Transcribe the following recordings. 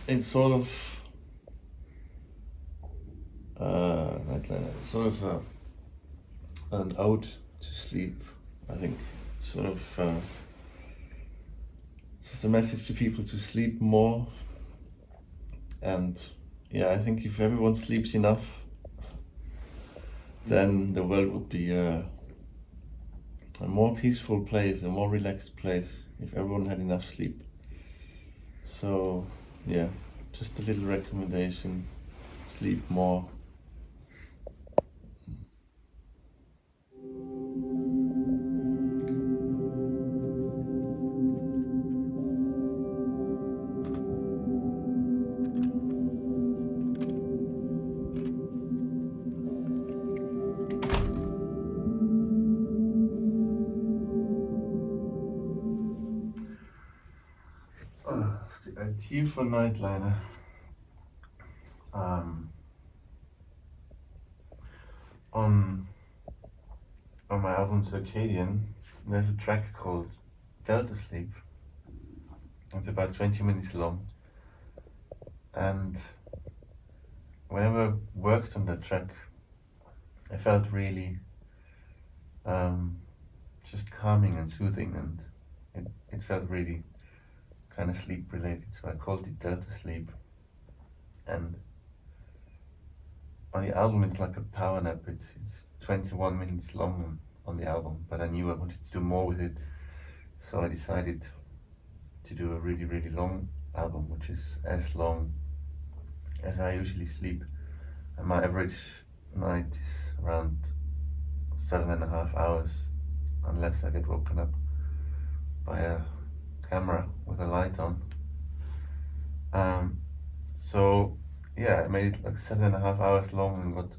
It's sort of Nightliner, sort of an ode to sleep. I think sort of just a message to people to sleep more. And yeah, I think if everyone sleeps enough, then the world would be a more peaceful place, a more relaxed place, if everyone had enough sleep. So yeah, just a little recommendation: sleep more. The idea for Nightliner. On my album Circadian, there's a track called Delta Sleep. It's about 20 minutes long, and whenever I worked on that track, I felt really just calming and soothing, and it felt really kind of sleep related, so I called it Delta Sleep. And on the album it's like a power nap. It's 21 minutes long on the album, but I knew I wanted to do more with it, so I decided to do a really, really long album, which is as long as I usually sleep. And my average night is around 7.5 hours, unless I get woken up by a camera with a light on. So yeah, I made it like 7.5 hours long and got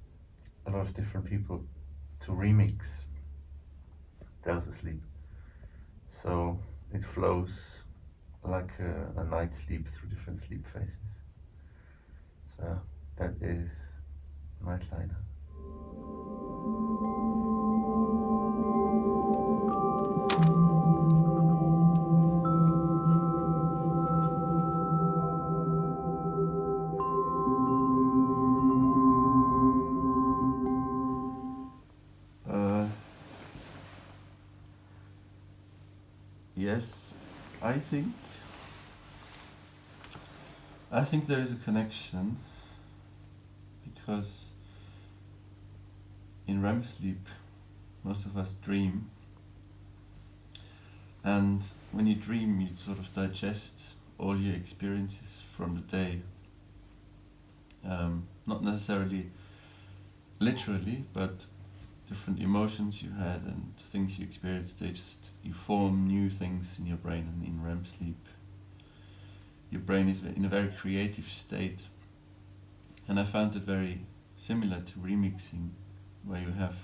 a lot of different people to remix Delta Sleep. So it flows like a night's sleep through different sleep phases. So that is Nightliner. Yes, I think there is a connection, because in REM sleep most of us dream, and when you dream you sort of digest all your experiences from the day, not necessarily literally, but different emotions you had and things you experienced, you form new things in your brain. And in REM sleep your brain is in a very creative state, and I found it very similar to remixing, where you have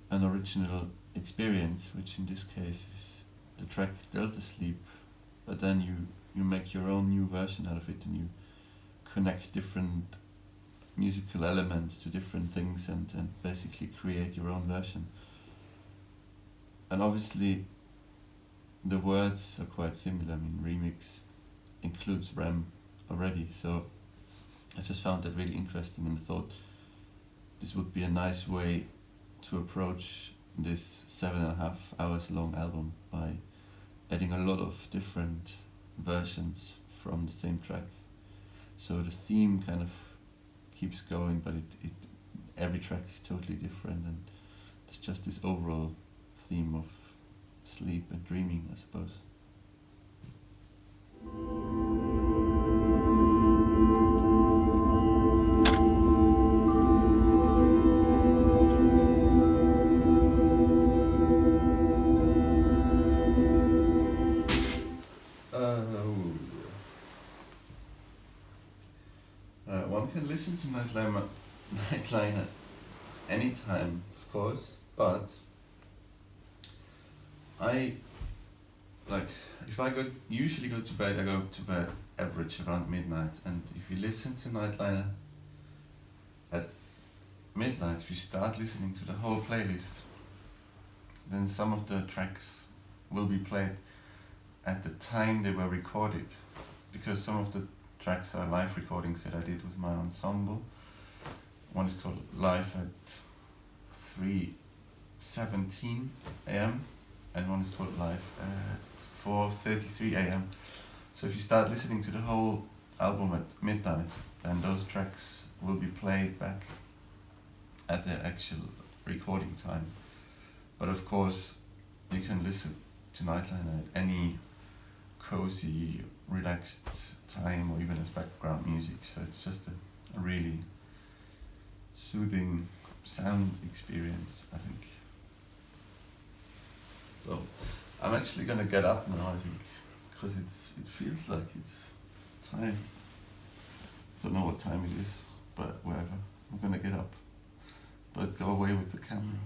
an original experience, which in this case is the track Delta Sleep, but then you make your own new version out of it, and you connect different musical elements to different things, and basically create your own version. And obviously the words are quite similar. I mean, remix includes REM already, so I just found that really interesting, and I thought this would be a nice way to approach this 7.5 hours long album, by adding a lot of different versions from the same track. So the theme kind of keeps going, but it every track is totally different, and it's just this overall theme of sleep and dreaming, I suppose. One can listen to Nightliner anytime, of course, but if I usually go to bed, I go to bed average around midnight, and if you listen to Nightliner at midnight, if you start listening to the whole playlist, then some of the tracks will be played at the time they were recorded, because some of the tracks are live recordings that I did with my ensemble. One is called Live at 3:17 a.m. and one is called Live at 4:33 a.m. So if you start listening to the whole album at midnight, then those tracks will be played back at the actual recording time. But of course, you can listen to Nightliner at any cozy, relaxed time, or even as background music. So it's just a really soothing sound experience, I think. So I'm actually gonna get up now, I think, because it feels like it's time. Don't know what time it is, but whatever. I'm gonna get up, but go away with the camera.